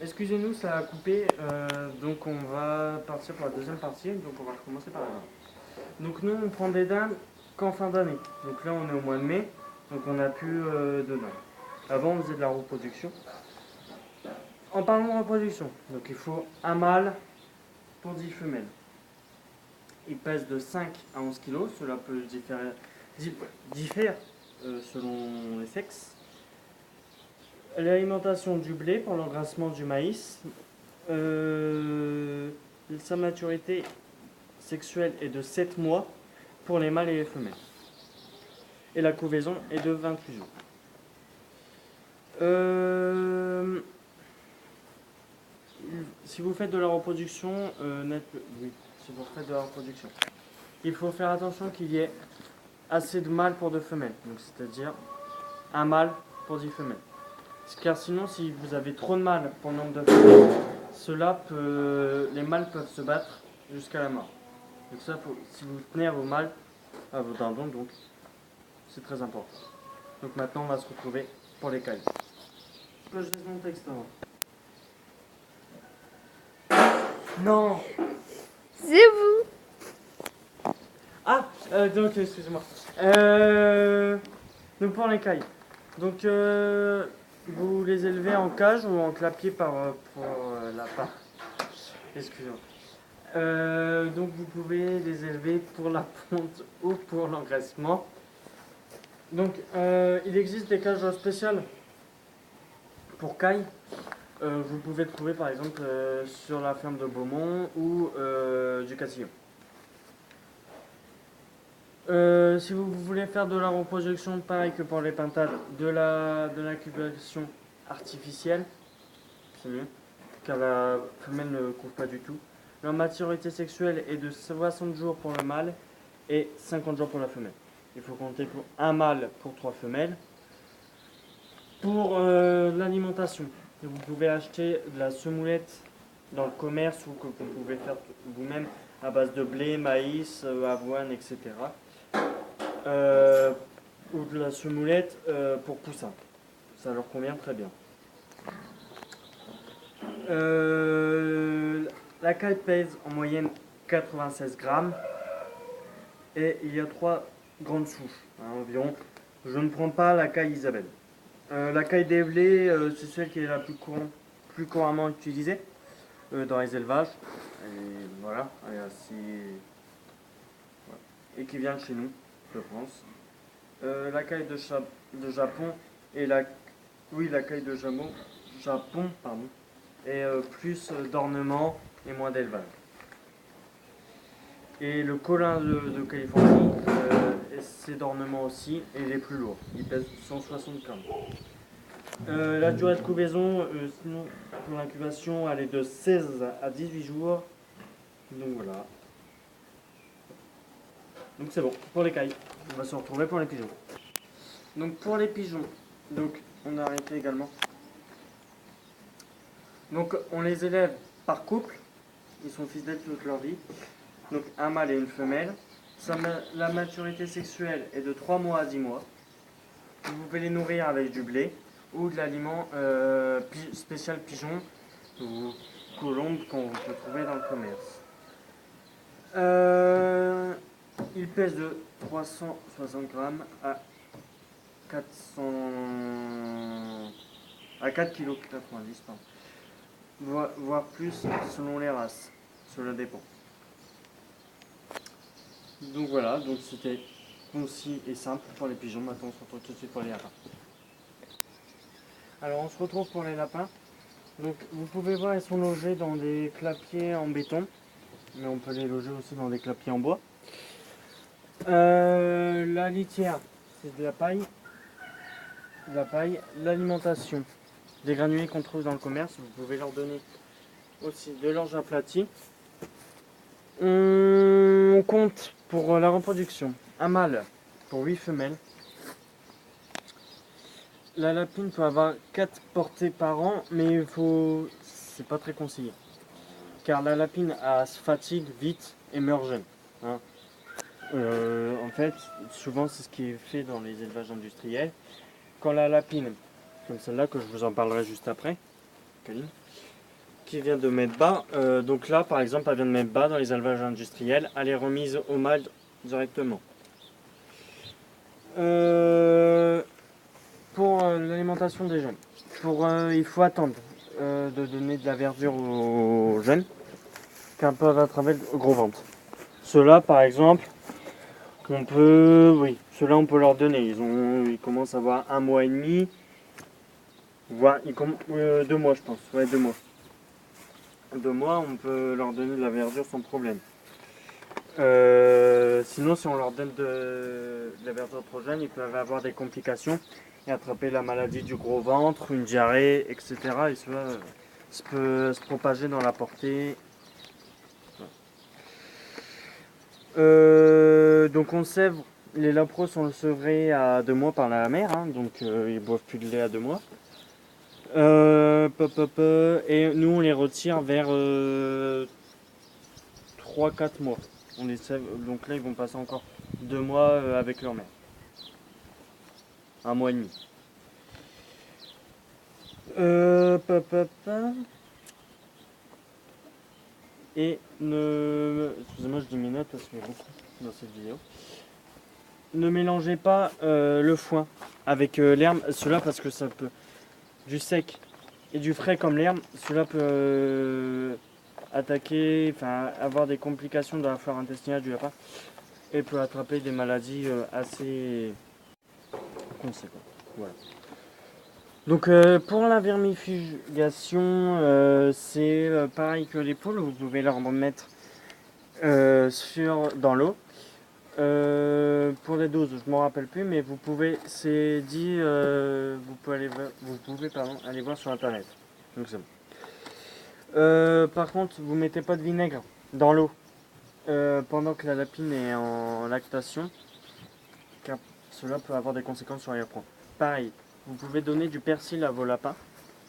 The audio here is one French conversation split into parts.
Excusez-nous, ça a coupé, donc on va partir pour la deuxième partie, donc on va recommencer par là. Donc nous, on prend des dames qu'en fin d'année. Donc là, on est au mois de mai, donc on n'a plus de dames. Avant, on faisait de la reproduction. En parlant de reproduction, donc il faut un mâle pour 10 femelles. Il pèse de 5 à 11 kg, cela peut différer selon les sexes. L'alimentation du blé pour l'engraissement du maïs. Sa maturité sexuelle est de 7 mois pour les mâles et les femelles. Et la couvaison est de 28 jours. Si vous faites de la reproduction, si vous faites de la reproduction, il faut faire attention qu'il y ait assez de mâles pour 2 femelles. Donc c'est-à-dire un mâle pour 10 femelles. Car sinon, si vous avez trop de mâles pour le nombre de femelles, les mâles peuvent se battre jusqu'à la mort. Donc ça, si vous tenez à vos mâles, à vos dindons, donc c'est très important. Donc maintenant, on va se retrouver pour les cailles. Que je laisse mon texte avant. Non. C'est vous. Ah, donc excusez-moi. Donc pour les cailles. Donc vous les élevez en cage ou en clapier pour la part. Excusez-moi. Donc vous pouvez les élever pour la ponte ou pour l'engraissement. Donc il existe des cages spéciales pour cailles. Vous pouvez le trouver par exemple sur la ferme de Beaumont ou du Catillon. Si vous voulez faire de la reproduction pareil que pour les pintades, de l'incubation artificielle, c'est mieux, car la femelle ne couvre pas du tout. La maturité sexuelle est de 60 jours pour le mâle et 50 jours pour la femelle. Il faut compter pour un mâle pour 3 femelles. Pour l'alimentation, vous pouvez acheter de la semoulette dans le commerce ou que vous pouvez faire vous-même à base de blé, maïs, avoine, etc. Ou de la semoulette pour poussins. Ça leur convient très bien. La caille pèse en moyenne 96 grammes et il y a 3 grandes souches environ. Je ne prends pas la caille Isabelle. La caille des blés, c'est celle qui est la plus couramment utilisée dans les élevages. Et voilà, et qui vient de chez nous, je pense. La caille de Japon et la caille de Japon pardon, et plus d'ornement et moins d'élevage. Et le colin de Californie, c'est d'ornement aussi et il est plus lourd. Il pèse 160 grammes. La durée de couvaison, sinon pour l'incubation, elle est de 16 à 18 jours. Donc voilà. Donc c'est bon pour les cailles. On va se retrouver pour les pigeons. Donc pour les pigeons, donc on a arrêté également. Donc on les élève par couple. Ils sont fidèles toute leur vie. Donc un mâle et une femelle. La maturité sexuelle est de 3 mois à 10 mois. Vous pouvez les nourrir avec du blé ou de l'aliment spécial pigeon ou colombe qu'on peut trouver dans le commerce. Il pèse de 360 grammes à 4,90 kg, voire plus selon les races. Cela dépend. Donc voilà, donc c'était concis et simple pour les pigeons. Maintenant on se retrouve tout de suite pour les lapins. Alors on se retrouve pour les lapins. Donc vous pouvez voir, ils sont logés dans des clapiers en béton, mais on peut les loger aussi dans des clapiers en bois. La litière, c'est de la paille. L'alimentation, des granulés qu'on trouve dans le commerce. Vous pouvez leur donner aussi de l'orge aplatie. On compte pour la reproduction un mâle pour 8 femelles. La lapine peut avoir 4 portées par an, mais c'est pas très conseillé. Car la lapine se fatigue vite et meurt jeune. En fait, souvent c'est ce qui est fait dans les élevages industriels. Quand la lapine, comme celle-là que je vous en parlerai juste après, qui vient de mettre bas, donc là par exemple elle vient de mettre bas dans les élevages industriels, elle est remise au mâle directement. Pour l'alimentation des jeunes, il faut attendre de donner de la verdure aux jeunes qui peuvent attraper le gros ventre. Ceux-là par exemple, on peut leur donner, ils commencent à avoir 1 mois et demi, voire 2 mois je pense, ouais 2 mois. 2 mois, on peut leur donner de la verdure sans problème. Sinon, si on leur donne de la verdure trop jeune, ils peuvent avoir des complications et attraper la maladie du gros ventre, une diarrhée, etc. Et ça peut se propager dans la portée. Donc on sèvre, les lapros sont sevrés à 2 mois par la mère, hein, donc ils boivent plus de lait à 2 mois. Et nous on les retire vers 3-4 mois. On les sève, donc là ils vont passer encore 2 mois avec leur mère. 1 mois et demi. Et excusez-moi, je dis mes notes parce qu'il y a beaucoup dans cette vidéo. Ne mélangez pas le foin avec l'herbe, cela parce que ça peut du sec et du frais comme l'herbe, cela peut attaquer, avoir des complications de la flore intestinale du lapin et peut attraper des maladies assez conséquentes. Voilà. Donc pour la vermifugation, c'est pareil que les poules, vous pouvez leur mettre dans l'eau. Pour les doses, je ne m'en rappelle plus, mais vous pouvez, c'est dit, vous pouvez aller voir sur internet. Donc c'est bon. Par contre, vous mettez pas de vinaigre dans l'eau pendant que la lapine est en lactation, car cela peut avoir des conséquences sur les lapins. Pareil, vous pouvez donner du persil à vos lapins,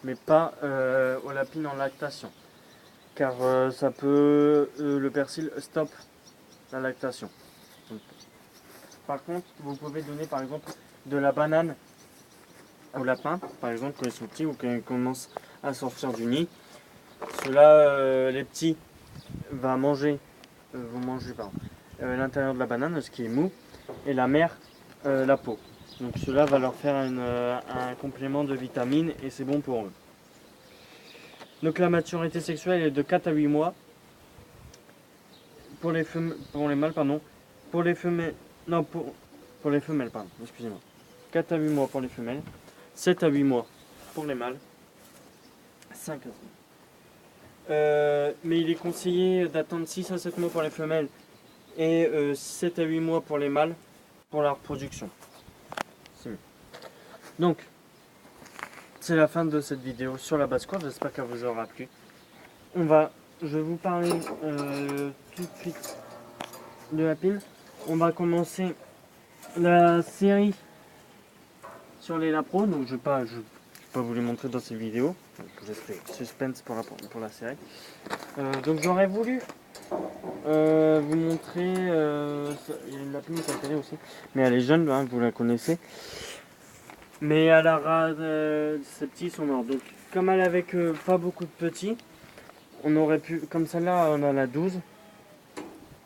mais pas aux lapines en lactation, car le persil stoppe la lactation. Donc, par contre, vous pouvez donner par exemple de la banane aux lapins, par exemple quand ils sont petits ou quand ils commencent à sortir du nid. Cela, les petits vont manger l'intérieur de la banane, ce qui est mou, et la mère, la peau. Donc cela va leur faire un complément de vitamines et c'est bon pour eux. Donc la maturité sexuelle est de 4 à 8 mois pour les mâles, pardon. Pour les femelles, non, pour les femelles, pardon, excusez-moi. 4 à 8 mois pour les femelles, 7 à 8 mois pour les mâles, 5 à 6 mois. Mais il est conseillé d'attendre 6 à 7 mois pour les femelles et 7 à 8 mois pour les mâles pour la reproduction. C'est mieux. Donc, c'est la fin de cette vidéo sur la basse-cour. J'espère qu'elle vous aura plu. Je vais vous parler tout de suite de la pile. On va commencer la série sur les lapros. Donc, je ne vais pas vous les montrer dans cette vidéo. Je ferai suspense pour la série. Donc, j'aurais voulu vous montrer. Il y a une lapine qui a télé aussi, mais elle est jeune, hein, vous la connaissez. Mais elle a ces petits sont morts. Donc, comme elle avait pas beaucoup de petits, on aurait pu, comme celle-là, on en a 12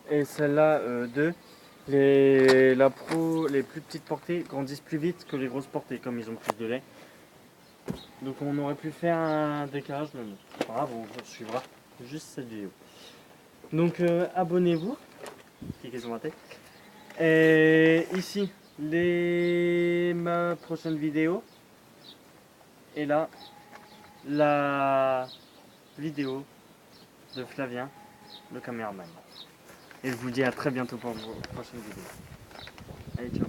et celle-là 2. Les lapros, les plus petites portées grandissent plus vite que les grosses portées, comme ils ont plus de lait. Donc on aurait pu faire un décalage, mais bon, c'est pas grave, on suivra juste cette vidéo. Donc abonnez-vous, cliquez sur ma tête. Et ici, ma prochaine vidéo. Et là, la vidéo de Flavien, le caméraman. Et je vous dis à très bientôt pour une prochaine vidéo. Allez, ciao.